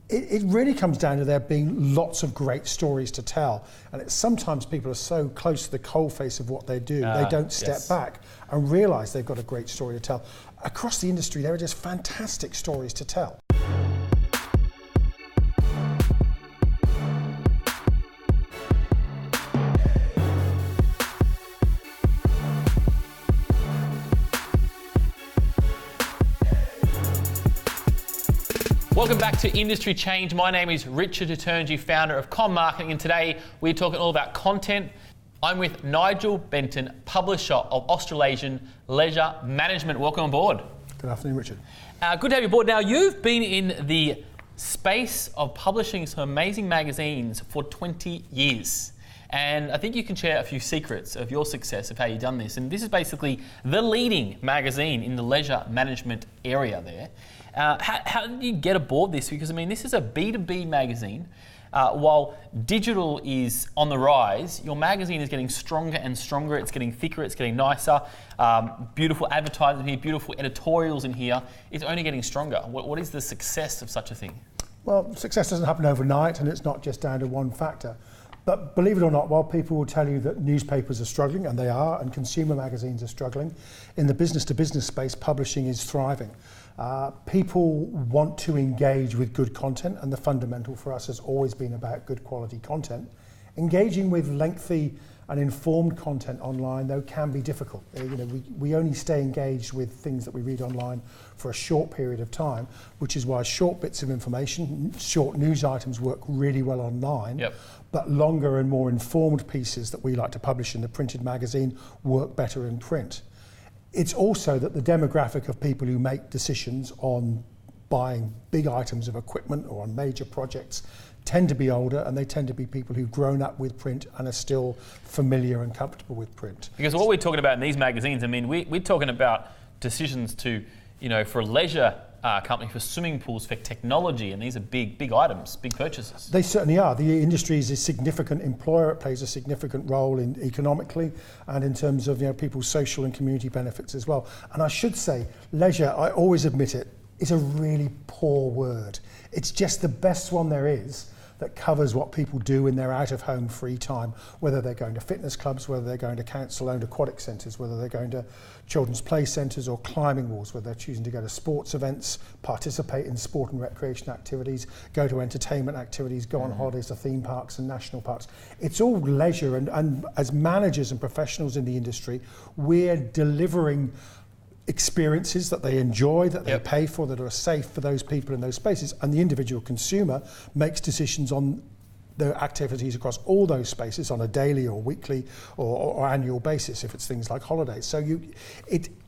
It really comes down to there being lots of great stories to tell. And sometimes people are so close to the coalface of what they do, they don't step back and realise they've got a great story to tell. Across the industry, there are just fantastic stories to tell. Welcome back to Industry Change. My name is Richard Turnergy, founder of Com Marketing, and today we're talking all about content. I'm with Nigel Benton, publisher of Australasian Leisure Management. Welcome on board. Good afternoon, Richard. Good to have you aboard. Now, you've been in the space of publishing some amazing magazines for 20 years. And I think you can share a few secrets of your success of how you've done this. And this is basically the leading magazine in the leisure management area there. How did you get aboard this? Because, I mean, this is a B2B magazine. While digital is on the rise, your magazine is getting stronger and stronger. It's getting thicker, it's getting nicer. Beautiful advertising here, beautiful editorials in here. It's only getting stronger. What is the success of such a thing? Well, success doesn't happen overnight, and it's not just down to one factor. But believe it or not, while people will tell you that newspapers are struggling, and they are, and consumer magazines are struggling, in the business-to-business space, publishing is thriving. People want to engage with good content, and the fundamental for us has always been about good quality content. Engaging with lengthy and informed content online, though, can be difficult. We only stay engaged with things that we read online for a short period of time, which is why short bits of information, short news items work really well online. Yep. But longer and more informed pieces that we like to publish in the printed magazine work better in print. It's also that the demographic of people who make decisions on buying big items of equipment or on major projects tend to be older, and they tend to be people who've grown up with print and are still familiar and comfortable with print. Because what we're talking about in these magazines, I mean, we're talking about decisions to, for a leisure company, for swimming pools, for technology, and these are big items, big purchases. They certainly are. The industry is a significant employer. It plays a significant role in economically and in terms of people's social and community benefits as well. And I should say, leisure, I always admit it, is a really poor word. It's just the best one there is that covers what people do in their out-of-home free time, whether they're going to fitness clubs, whether they're going to council-owned aquatic centres, whether they're going to children's play centres or climbing walls, whether they're choosing to go to sports events, participate in sport and recreation activities, go to entertainment activities, go on holidays to theme parks and national parks. It's all leisure, and as managers and professionals in the industry, we're delivering experiences that they enjoy, that they pay for, that are safe for those people in those spaces, and the individual consumer makes decisions on their activities across all those spaces on a daily or weekly or annual basis if it's things like holidays. So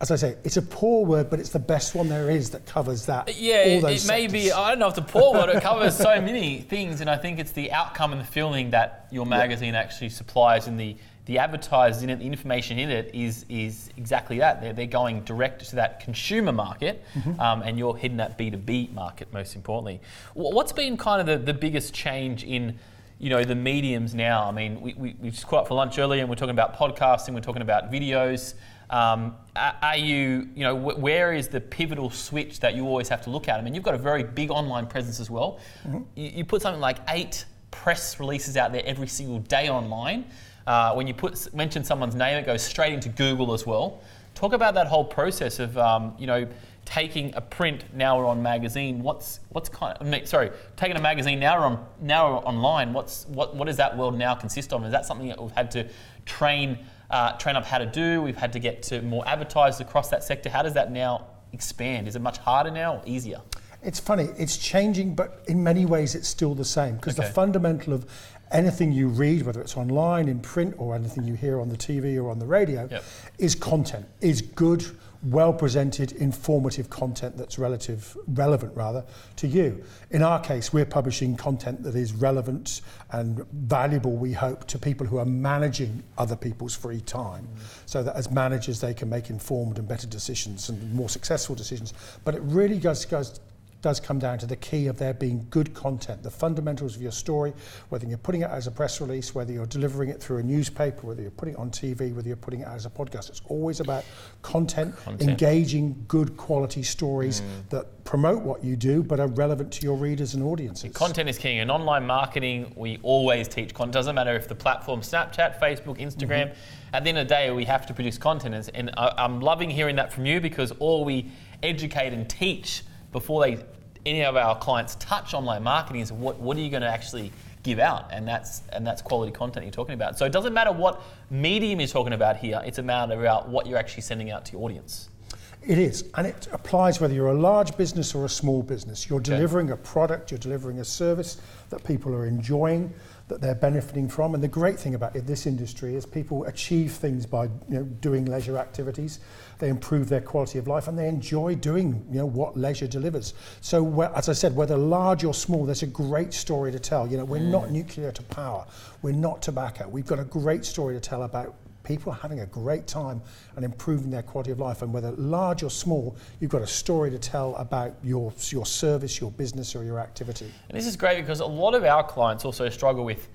as I say, it's a poor word, but it's the best one there is that covers that. Yeah, all those it may be, I don't know if it's a poor word, it covers so many things, and I think it's the outcome and the feeling that your magazine actually supplies, and the advertisers in it, the information in it is exactly that. They're going direct to that consumer market, and you're hitting that B2B market most importantly. What's been kind of the biggest change in the mediums now? I mean, we just caught up for lunch earlier and we're talking about podcasting, we're talking about videos. Are you, where is the pivotal switch that you always have to look at? I mean, you've got a very big online presence as well. You put something like 8 press releases out there every single day online. When you mention someone's name, it goes straight into Google as well. Talk about that whole process of, taking a print now or on magazine. Taking a magazine now or online. What does that world now consist of? Is that something that we've had to train up how to do? We've had to get to more advertisers across that sector. How does that now expand? Is it much harder now or easier? It's funny, it's changing, but in many ways it's still the same, because the fundamental of anything you read, whether it's online, in print, or anything you hear on the TV or on the radio, is content, is good, well-presented, informative content that's relevant to you. In our case, we're publishing content that is relevant and valuable, we hope, to people who are managing other people's free time, so that as managers they can make informed and better decisions and more successful decisions. But it really goes does come down to the key of there being good content, the fundamentals of your story, whether you're putting it as a press release, whether you're delivering it through a newspaper, whether you're putting it on TV, whether you're putting it as a podcast. It's always about content. Engaging good quality stories that promote what you do but are relevant to your readers and audiences. Content is king. In online marketing, we always teach content. Doesn't matter if the platform Snapchat, Facebook, Instagram. At the end of the day, we have to produce content. And I'm loving hearing that from you, because all we educate and teach before any of our clients touch online marketing is what are you going to actually give out, and that's quality content you're talking about. So it doesn't matter what medium you're talking about here, it's a matter about what you're actually sending out to your audience. It is, and it applies whether you're a large business or a small business. You're delivering a product, you're delivering a service that people are enjoying, that they're benefiting from. And the great thing about this industry is people achieve things by doing leisure activities. They improve their quality of life, and they enjoy doing what leisure delivers. So as I said, whether large or small, there's a great story to tell. We're not nuclear to power, we're not tobacco. We've got a great story to tell about people having a great time and improving their quality of life. And whether large or small, you've got a story to tell about your service, your business, or your activity. And this is great because a lot of our clients also struggle with,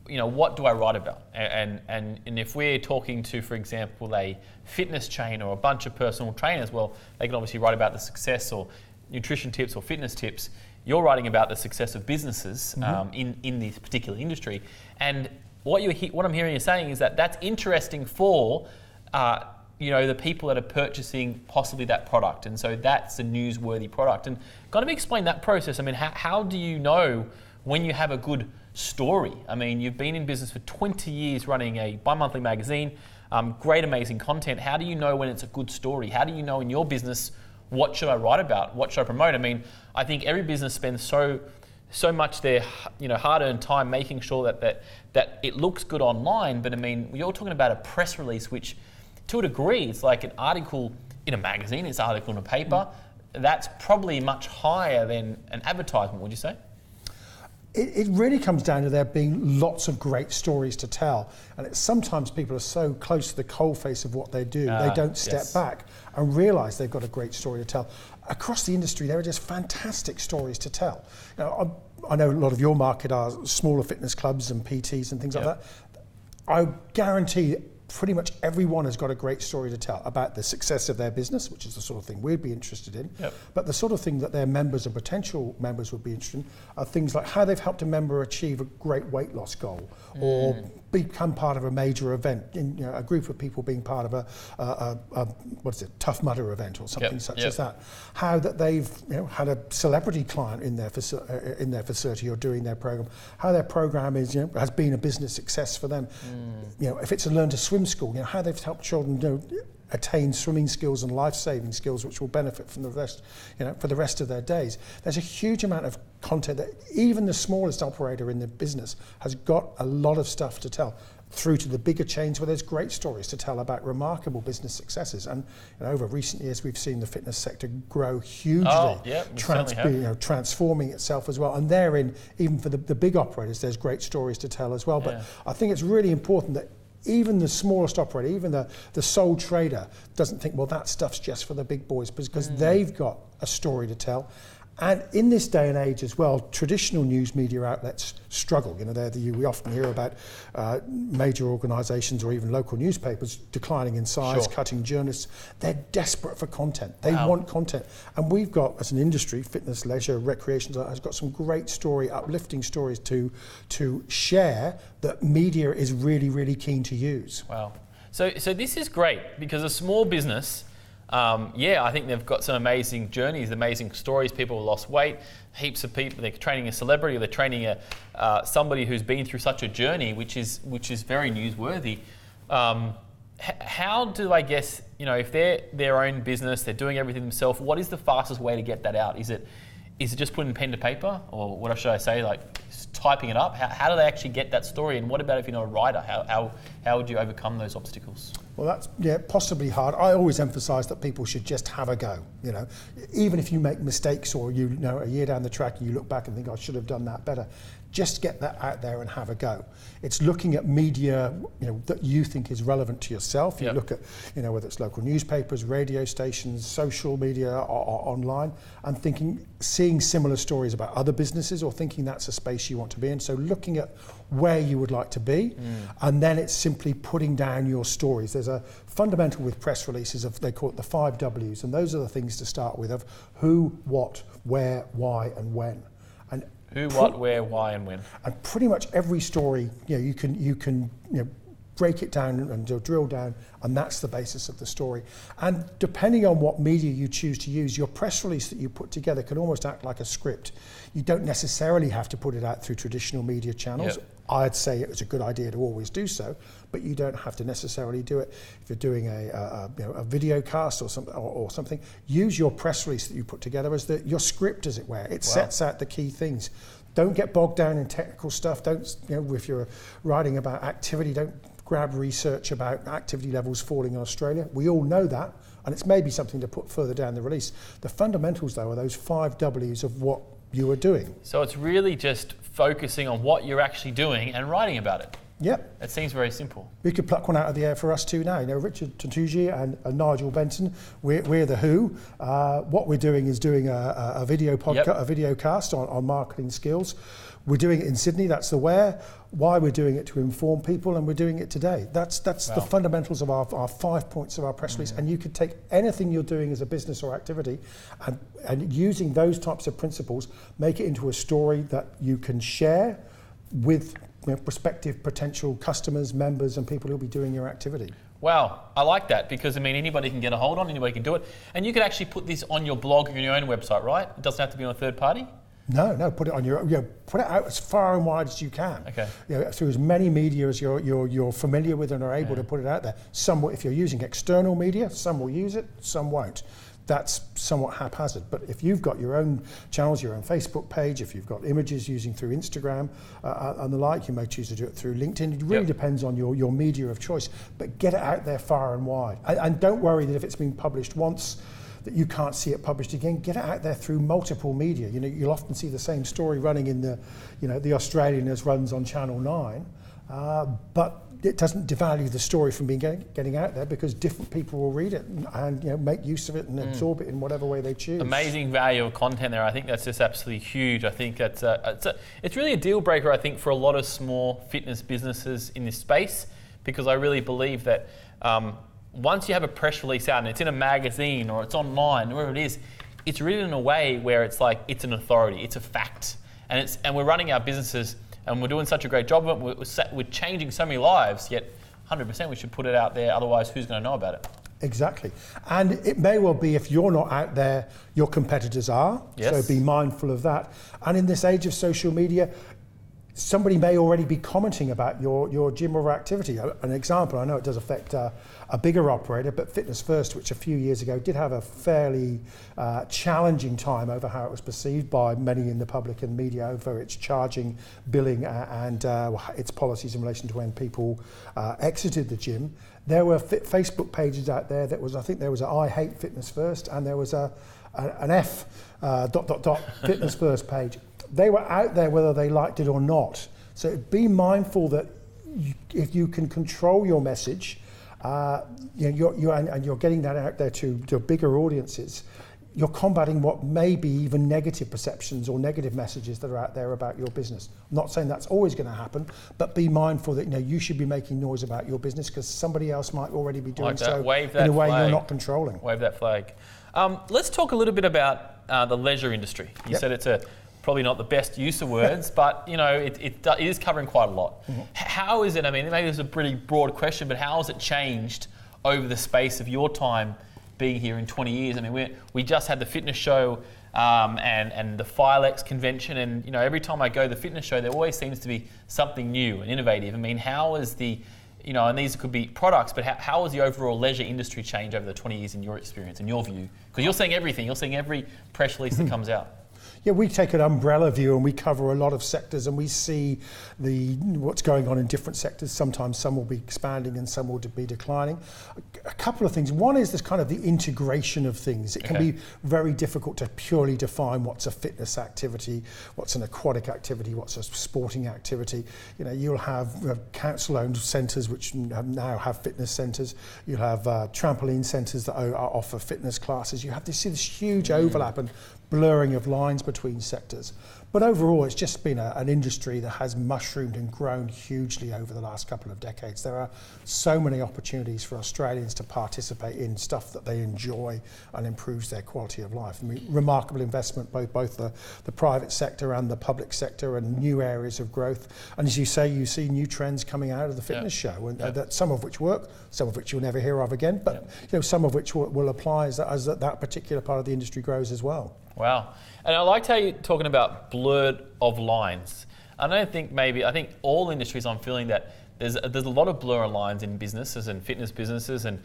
what do I write about? And if we're talking to, for example, a fitness chain or a bunch of personal trainers, well, they can obviously write about the success or nutrition tips or fitness tips. You're writing about the success of businesses in this particular industry. And what I'm hearing you saying is that that's interesting for the people that are purchasing possibly that product, and so that's a newsworthy product. And kind of explain that process. I mean, how do you know when you have a good story? I mean, you've been in business for 20 years running a bi-monthly magazine, great, amazing content. How do you know when it's a good story? How do you know in your business, what should I write about? What should I promote? I mean, I think every business spends so much their hard-earned time making sure that it looks good online. But I mean, you're talking about a press release, which to a degree, it's like an article in a magazine, it's an article in a paper. That's probably much higher than an advertisement, would you say? It really comes down to there being lots of great stories to tell. And sometimes people are so close to the coalface of what they do, they don't step back and realise they've got a great story to tell. Across the industry, there are just fantastic stories to tell. I know a lot of your market are smaller fitness clubs and PTs and things like that. I guarantee pretty much everyone has got a great story to tell about the success of their business, which is the sort of thing we'd be interested in. But the sort of thing that their members and potential members would be interested in are things like how they've helped a member achieve a great weight loss goal, or become part of a major event, a group of people being part of a Tough Mudder event or something such as that. How that they've had a celebrity client in their facility or doing their program. How their program has been a business success for them. If it's a learn to swim school, how they've helped children attain swimming skills and life-saving skills, which will benefit from the rest, for the rest of their days. There's a huge amount of content that even the smallest operator in the business has got a lot of stuff to tell, through to the bigger chains where there's great stories to tell about remarkable business successes. And over recent years, we've seen the fitness sector grow hugely, transforming itself as well. And therein, even for the big operators, there's great stories to tell as well. But I think it's really important that even the smallest operator, even the sole trader, doesn't think, well, that stuff's just for the big boys, because they've got a story to tell. And in this day and age as well, traditional news media outlets struggle. We often hear about major organisations or even local newspapers declining in size, cutting journalists. They're desperate for content. They want content. And we've got, as an industry, fitness, leisure, recreation, has got some great uplifting stories to share that media is really, really keen to use. Wow. So this is great, because a small business, I think they've got some amazing journeys, amazing stories. People who lost weight, heaps of people. They're training a celebrity, or they're training somebody who's been through such a journey, which is very newsworthy. How do, I guess, if they're their own business, they're doing everything themselves, what is the fastest way to get that out? Is it just putting pen to paper, or what should I say, like typing it up? How do they actually get that story? And what about if you're not a writer? How would you overcome those obstacles? Well, that's possibly hard. I always emphasise that people should just have a go. Even if you make mistakes or a year down the track and you look back and think I should have done that better, just get that out there and have a go. It's looking at media that you think is relevant to yourself. You look at whether it's local newspapers, radio stations, social media, or online, and seeing similar stories about other businesses, or thinking that's a space you want to be in. So looking at where you would like to be, and then it's simply putting down your stories. There's a fundamental with press releases they call it the 5 W's, and those are the things to start with: of who, what, where, why, and when. And who, what, where, why, and when. And pretty much every story, you can break it down and drill down, and that's the basis of the story. And depending on what media you choose to use, your press release that you put together can almost act like a script. You don't necessarily have to put it out through traditional media channels. I'd say it's a good idea to always do so, but you don't have to necessarily do it. If you're doing a video cast or something, use your press release that you put together as your script, as it were. It sets out the key things. Don't get bogged down in technical stuff. Don't, if you're writing about activity, don't grab research about activity levels falling in Australia. We all know that, and it's maybe something to put further down the release. The fundamentals, though, are those 5 W's of what you are doing. So it's really just focusing on what you're actually doing and writing about it. Yep. It seems very simple. We could pluck one out of the air for us too now. Richard Tantucci and Nigel Benton, we're the Who. What we're doing is doing a video podcast, a video cast on marketing skills. We're doing it in Sydney, that's the where. Why we're doing it to inform people, and we're doing it today. That's the fundamentals of our 5 points of our press release. And you could take anything you're doing as a business or activity and using those types of principles, make it into a story that you can share with prospective potential customers, members, and people who'll be doing your activity. Wow, I like that, because anybody can get a hold on, anybody can do it. And you could actually put this on your blog or your own website, right? It doesn't have to be on a third party? No, put it on put it out as far and wide as you can. Okay. Through as many media as you're familiar with and are able to put it out there. Some, if you're using external media, some will use it, some won't. That's somewhat haphazard. But if you've got your own channels, your own Facebook page, if you've got images using through Instagram and the like, you may choose to do it through LinkedIn. It really depends on your media of choice. But get it out there far and wide. And don't worry that if it's been published once, that you can't see it published again. Get it out there through multiple media. You'll often see the same story running in the Australian as runs on Channel 9, but it doesn't devalue the story from getting out there, because different people will read it and make use of it and absorb it in whatever way they choose. Amazing value of content there. I think that's just absolutely huge. I think it's really a deal breaker, I think, for a lot of small fitness businesses in this space, because I really believe that once you have a press release out and it's in a magazine or it's online, wherever it is, it's written in a way where it's like it's an authority, it's a fact, and we're running our businesses and we're doing such a great job of it. We're changing so many lives. Yet, 100% we should put it out there. Otherwise, who's going to know about it? Exactly, and it may well be if you're not out there, your competitors are. Yes. So be mindful of that. And in this age of social media, somebody may already be commenting about your gym or activity. An example, I know it does affect a bigger operator, but Fitness First, which a few years ago did have a fairly challenging time over how it was perceived by many in the public and media over its charging, billing, and its policies in relation to when people exited the gym. There were Facebook pages out there I think there was a I Hate Fitness First, and there was an F ... Fitness First page. They were out there whether they liked it or not. So be mindful that if you can control your message, you're getting that out there to bigger audiences, you're combating what may be even negative perceptions or negative messages that are out there about your business. I'm not saying that's always going to happen, but be mindful that you should be making noise about your business, because somebody else might already be doing so in a way you're not controlling. Wave that flag. Let's talk a little bit about the leisure industry. You said it's probably not the best use of words, but it is covering quite a lot. Mm-hmm. How is it? Maybe it's a pretty broad question, but how has it changed over the space of your time being here in 20 years? We just had the fitness show and the Filex convention, and every time I go to the fitness show, there always seems to be something new and innovative. How is the and these could be products, but how has the overall leisure industry changed over the 20 years in your experience, in your view? Because you're seeing everything. You're seeing every press release that comes out. we take an umbrella view and we cover a lot of sectors, and we see what's going on in different sectors. Sometimes some will be expanding and some will be declining. A couple of things. One is this kind of the integration of things. It can be very difficult to purely define what's a fitness activity, what's an aquatic activity, what's a sporting activity. You'll have council-owned centres which now have fitness centres. You'll have trampoline centres that offer fitness classes. You have this huge overlap and blurring of lines between sectors. But overall, it's just been an industry that has mushroomed and grown hugely over the last couple of decades. There are so many opportunities for Australians to participate in stuff that they enjoy and improves their quality of life. I mean, remarkable investment, both the private sector and the public sector, and new areas of growth. And as you say, you see new trends coming out of the fitness show, and that some of which work, some of which you'll never hear of again, but some of which will apply as that particular part of the industry grows as well. Wow. And I liked how you're talking about blurred of lines. I think all industries, I'm feeling that there's a lot of blur of lines in businesses and fitness businesses, and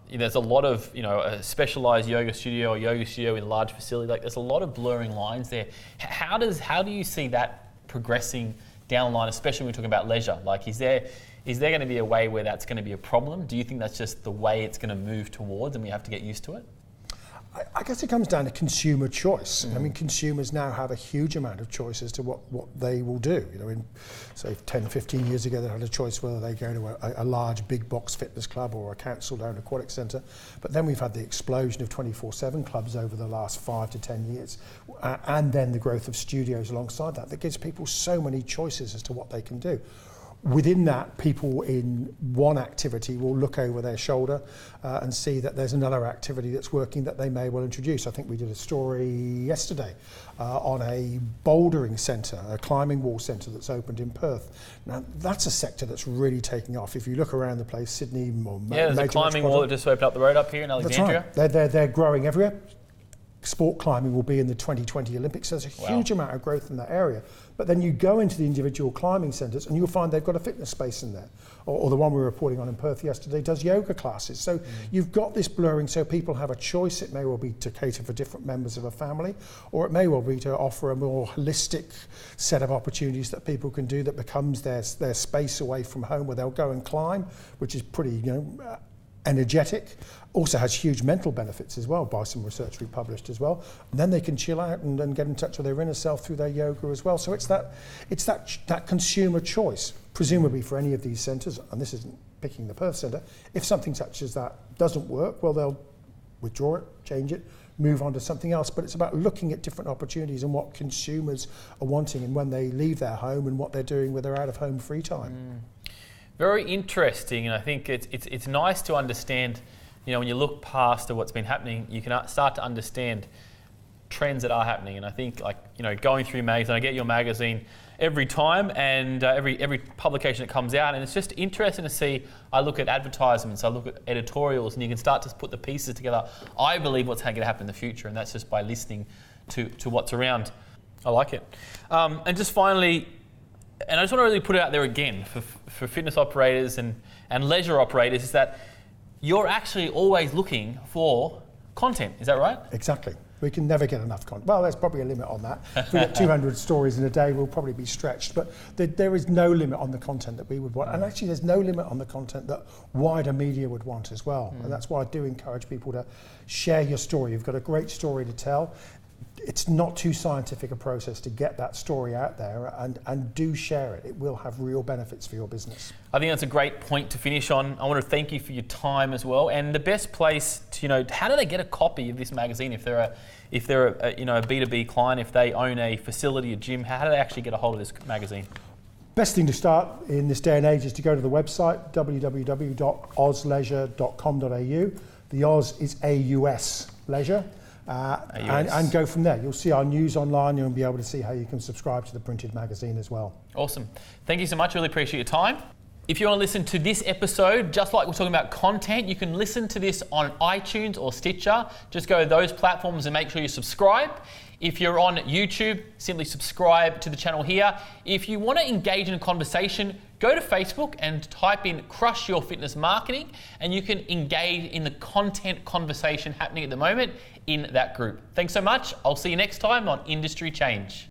there's a lot of, a specialised yoga studio or yoga studio in a large facility. Like, there's a lot of blurring lines there. How do you see that progressing down the line, especially when we're talking about leisure? Like, is there going to be a way where that's going to be a problem? Do you think that's just the way it's going to move towards and we have to get used to it? I guess it comes down to consumer choice. I mean, consumers now have a huge amount of choice as to what they will do. In, say, 10, 15 years ago, they had a choice whether they go to a large big box fitness club or a council-owned aquatic centre. But then we've had the explosion of 24/7 clubs over the last 5 to 10 years. And then the growth of studios alongside that gives people so many choices as to what they can do. Within that, people in one activity will look over their shoulder and see that there's another activity that's working that they may well introduce. I think we did a story yesterday on a bouldering centre, a climbing wall centre that's opened in Perth. Now, that's a sector that's really taking off. If you look around the place, Sydney or there's a climbing wall that just opened up the road up here in Alexandria. That's right. They're growing everywhere. Sport climbing will be in the 2020 Olympics. So there's a huge amount of growth in that area. But then you go into the individual climbing centres and you'll find they've got a fitness space in there. Or the one we were reporting on in Perth yesterday does yoga classes. So you've got this blurring, so people have a choice. It may well be to cater for different members of a family, or it may well be to offer a more holistic set of opportunities that people can do that becomes their space away from home where they'll go and climb, which is pretty, energetic. Also has huge mental benefits as well, by some research we published as well. And then they can chill out and then get in touch with their inner self through their yoga as well. So it's that consumer choice, presumably for any of these centres, and this isn't picking the Perth Centre. If something such as that doesn't work, well, they'll withdraw it, change it, move on to something else. But it's about looking at different opportunities and what consumers are wanting and when they leave their home and what they're doing with their out-of-home free time. Very interesting, and I think it's nice to understand, when you look past to what's been happening, you can start to understand trends that are happening. And I think, going through magazine, I get your magazine every time, and every publication that comes out, and it's just interesting to see. I look at advertisements, I look at editorials, and you can start to put the pieces together. I believe what's going to happen in the future, and that's just by listening to what's around. I like it. And just finally, and I just want to really put it out there again for fitness operators and leisure operators, is that you're actually always looking for content. Is that right? Exactly. We can never get enough content. Well, there's probably a limit on that. If we get 200 stories in a day, we'll probably be stretched. But there is no limit on the content that we would want. And actually, there's no limit on the content that wider media would want as well. And that's why I do encourage people to share your story. You've got a great story to tell. It's not too scientific a process to get that story out there, and do share it. It will have real benefits for your business. I think that's a great point to finish on. I want to thank you for your time as well. And the best place to, how do they get a copy of this magazine if they're a B2B client, if they own a facility, a gym? How do they actually get a hold of this magazine? Best thing to start in this day and age is to go to the website, www.ozleisure.com.au. The Oz is AUS leisure. And go from there. You'll see our news online. You'll be able to see how you can subscribe to the printed magazine as well. Awesome. Thank you so much. Really appreciate your time. If you want to listen to this episode, just like we're talking about content, you can listen to this on iTunes or Stitcher. Just go to those platforms and make sure you subscribe. If you're on YouTube, simply subscribe to the channel here. If you want to engage in a conversation, go to Facebook and type in Crush Your Fitness Marketing, and you can engage in the content conversation happening at the moment in that group. Thanks so much. I'll see you next time on Industry Change.